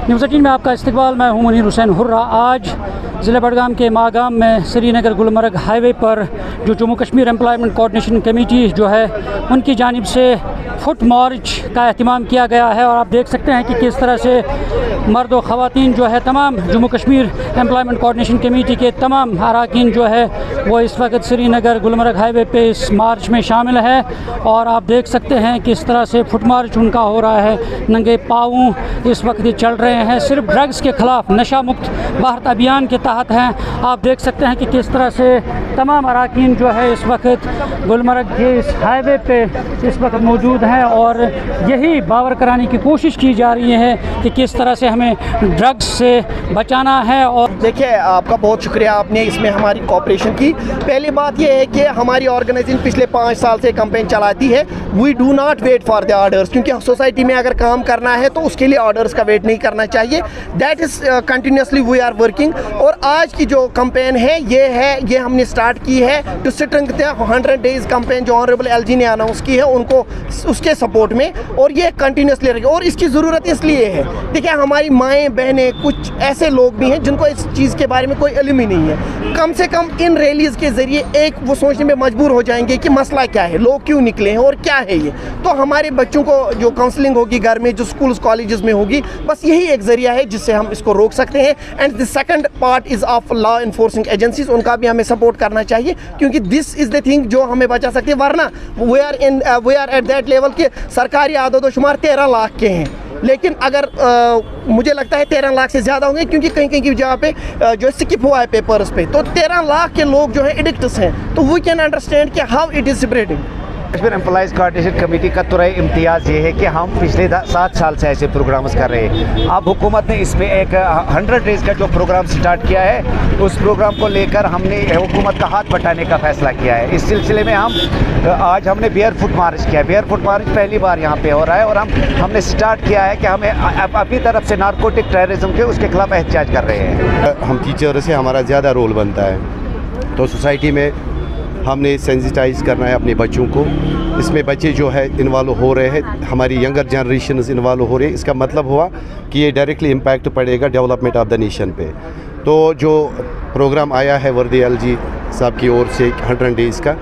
News 18 में आपका इस्तकबाल। मैं हूं मुनीर हुसैन हुर्रा। आज ज़िला बडगाम के मागाम में श्रीनगर गुलमर्ग हाईवे पर जो Jammu Kashmir employment coordination committee जो है उनकी जानिब से फुट मार्च का एहतमाम किया गया है और आप देख सकते हैं कि किस तरह से मर्द व ख़वातीन जो है तमाम Jammu Kashmir employment coordination committee के तमाम अरकान जो है वो इस वक्त श्रीनगर गुलमर्ग हाईवे पे इस मार्च में शामिल है और आप देख सकते हैं किस तरह से फुट मार्च उनका हो रहा है। नंगे पाँव इस वक्त ये चल रहे हैं, सिर्फ ड्रग्स के ख़िलाफ़ नशा मुक्त भारत अभियान के तहत हैं। आप देख सकते हैं कि किस तरह से तमाम अरकान जो है इस वक्त गुलमर्ग के इस हाईवे पे इस वक्त मौजूद हैं और यही बावर कराने की कोशिश की जा रही है कि किस तरह से हमें ड्रग्स से बचाना है। और देखिए, आपका बहुत शुक्रिया, आपने इसमें हमारी कोऑपरेशन की। पहली बात यह है कि हमारी ऑर्गेनाइजेशन पिछले 5 साल से कैंपेन चलाती है, we do not wait for the orders, क्योंकि सोसाइटी में अगर काम करना है तो उसके लिए ऑर्डर्स का वेट नहीं करना चाहिए। That is continuously we are working. और आज की जो कैंपेन है ये हमने स्टार्ट की है टू स्ट्रेंथन 100 डेज़ कैंपेन जो ऑनरेबल एलजी ने अनाउंस की है उनको उसके सपोर्ट में, और ये कंटिन्यूसली रहेगी। और इसकी ज़रूरत इसलिए है, देखिए हमारी माएँ बहनें कुछ ऐसे लोग भी हैं जिनको इस चीज़ के बारे में कोई इल्म ही नहीं है। कम से कम इन रैलीज़ के ज़रिए एक वो सोचने में मजबूर हो जाएंगे कि मसला क्या है, लोग क्यों निकले हैं और क्या है ये। तो हमारे बच्चों को जो काउंसलिंग होगी घर में, जो स्कूल्स कॉलेजेस में होगी, बस यही एक ज़रिया है जिससे हम इसको रोक सकते हैं। And the second part is of law enforcing agencies, उनका भी हमें सपोर्ट करना चाहिए क्योंकि दिस इज़ द थिंग जो हमें बचा सकती है। वरना we are at that level के सरकारी आदोदोशुमार 13 लाख के हैं, लेकिन अगर मुझे लगता है 13 लाख से ज़्यादा होंगे क्योंकि कहीं कहीं की जगह पे जो स्किप हुआ है पेपर्स पे, तो 13 लाख के लोग जो है एडिक्ट्स हैं। तो वी कैन अंडरस्टैंड कि how it is spreading. Kashmir employees coordination committee का तुरई इम्तियाज़ ये है कि हम पिछले 7 साल से ऐसे प्रोग्राम्स कर रहे हैं। अब हुकूमत ने इस पर एक 100 डेज़ का जो प्रोग्राम स्टार्ट किया है, उस प्रोग्राम को लेकर हमने हुकूमत का हाथ बटाने का फ़ैसला किया है। इस सिलसिले में आज हमने बेयर फुट मार्च किया। बेयर फुट मार्च पहली बार यहाँ पे हो रहा है और हमने स्टार्ट किया है कि हमें अपनी तरफ से नारकोटिक टेररिज्म के उसके खिलाफ एहतजाज कर रहे हैं। हम टीचर से हमारा ज़्यादा रोल बनता है, तो सोसाइटी में हमने सेंसिटाइज करना है अपने बच्चों को। इसमें बच्चे जो है इन्वॉल्व हो रहे हैं, हमारी यंगर जनरेशन इन्वॉल्व हो रही है। इसका मतलब हुआ कि ये डायरेक्टली इम्पैक्ट पड़ेगा डेवलपमेंट ऑफ द नेशन पे। तो जो प्रोग्राम आया है वर्दी एलजी साहब की ओर से 100 डेज़ का,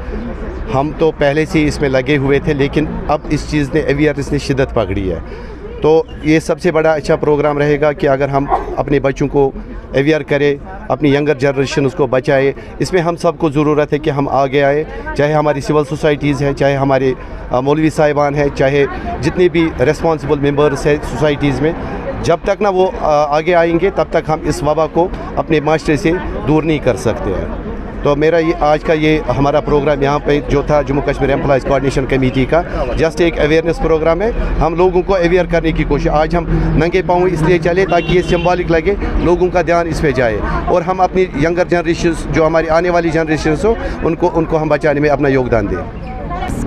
हम तो पहले से इसमें लगे हुए थे, लेकिन अब इस चीज़ ने अवेयरनेस ने शिद्दत पकड़ी है। तो ये सबसे बड़ा अच्छा प्रोग्राम रहेगा कि अगर हम अपने बच्चों को अवेयर करें, अपनी यंगर जनरेशन उसको बचाए। इसमें हम सबको ज़रूरत है कि हम आगे आए, चाहे हमारी सिविल सोसाइटीज़ हैं, चाहे हमारे मौलवी साहिबान हैं, चाहे जितने भी रिस्पॉन्सिबल मेंबर्स हैं सोसाइटीज़ में। जब तक ना वो आगे आएंगे तब तक हम इस वबा को अपने माशरे से दूर नहीं कर सकते हैं। तो मेरा ये आज का ये हमारा प्रोग्राम यहाँ पे जो था Jammu Kashmir employees coordination committee का, जस्ट एक अवेयरनेस प्रोग्राम है। हम लोगों को अवेयर करने की कोशिश, आज हम नंगे पाँव इसलिए चले ताकि ये सिंबॉलिक लगे, लोगों का ध्यान इस पे जाए और हम अपनी यंगर जनरेशन जो हमारी आने वाली जनरेशन हो उनको हम बचाने में अपना योगदान दें।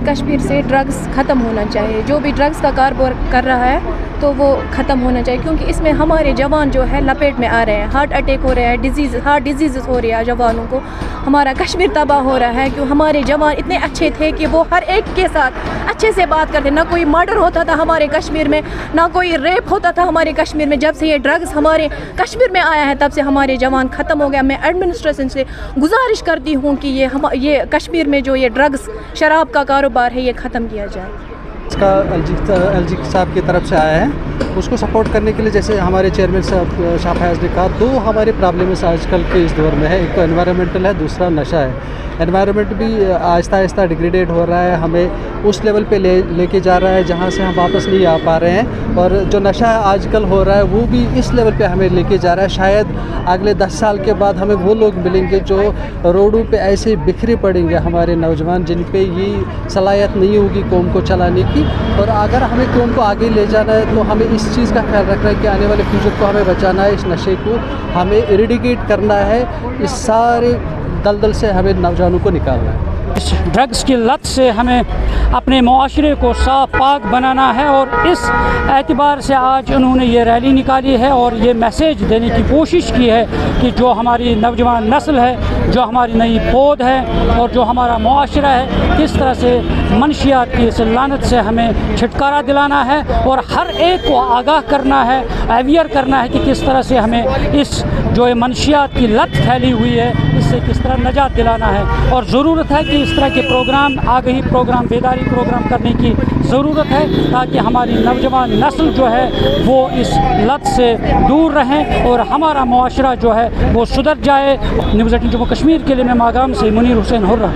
कश्मीर से ड्रग्स ख़त्म होना चाहिए। जो भी ड्रग्स का कारोबार कर रहा है तो वो ख़त्म होना चाहिए, क्योंकि इसमें हमारे जवान जो है लपेट में आ रहे हैं। हार्ट अटैक हो रहे हैं, हार्ट डिजीज़ हो रही है जवानों को। हमारा कश्मीर तबाह हो रहा है क्यों हमारे जवान इतने अच्छे थे कि वो हर एक के साथ अच्छे से बात करते। ना कोई मर्डर होता था हमारे कश्मीर में, ना कोई रेप होता था हमारे कश्मीर में। जब से ये ड्रग्स हमारे कश्मीर में आया है तब से हमारे जवान ख़त्म हो गया। मैं एडमिनिस्ट्रेशन से गुजारिश करती हूँ कि ये कश्मीर में जो ये ड्रग्स शराब का कारोबार है ये ख़त्म किया जाए। इसका एलजी साहब की तरफ से आया है, उसको सपोर्ट करने के लिए जैसे हमारे चेयरमैन साहब शाह फयाज ने कहा, 2 हमारे प्रॉब्लम्स आजकल के इस दौर में है। एक तो एनवायरनमेंटल है, दूसरा नशा है। एनवायरनमेंट भी आहिस्ता आहिस्ता डिग्रेडेड हो रहा है, हमें उस लेवल पे लेके जा रहा है जहाँ से हम वापस नहीं आ पा रहे हैं। और जो नशा आजकल हो रहा है वो भी इस लेवल पे हमें लेके जा रहा है। शायद अगले 10 साल के बाद हमें वो लोग मिलेंगे जो रोडों पे ऐसे बिखरे पड़ेंगे, हमारे नौजवान जिन पे ये सलाहियत नहीं होगी कौम को चलाने की। और अगर हमें कौम को आगे ले जाना है तो हमें इस चीज़ का ख्याल रखना है कि आने वाले फ्यूचर को हमें बचाना है, इस नशे को हमें इरेडिकेट करना है, इस सारे दलदल से हमें नौजवानों को निकालना है। इस ड्रग्स की लत से हमें अपने मुआशरे को साफ पाक बनाना है और इस एतबार से आज उन्होंने ये रैली निकाली है और ये मैसेज देने की कोशिश की है कि जो हमारी नौजवान नस्ल है جو ہماری نئی پود ہے اور جو ہمارا معاشرہ ہے، کس طرح سے منشیات کی اس لعنت سے ہمیں چھٹکارا دلانا ہے اور ہر ایک کو آگاہ کرنا ہے، اویئر کرنا ہے کہ کس طرح سے ہمیں اس جو منشیات کی لت پھیلی ہوئی ہے اس سے کس طرح نجات دلانا ہے۔ اور ضرورت ہے کہ اس طرح کے پروگرام، آگہی پروگرام، بیداری پروگرام کرنے کی ضرورت ہے تاکہ ہماری نوجوان نسل جو ہے وہ اس لت سے دور رہیں اور ہمارا معاشرہ جو ہے وہ سدھر جائے۔ نیوز 18 جموں کشمیر کے لیے میں ماگام سے منیر حسین ہرہ۔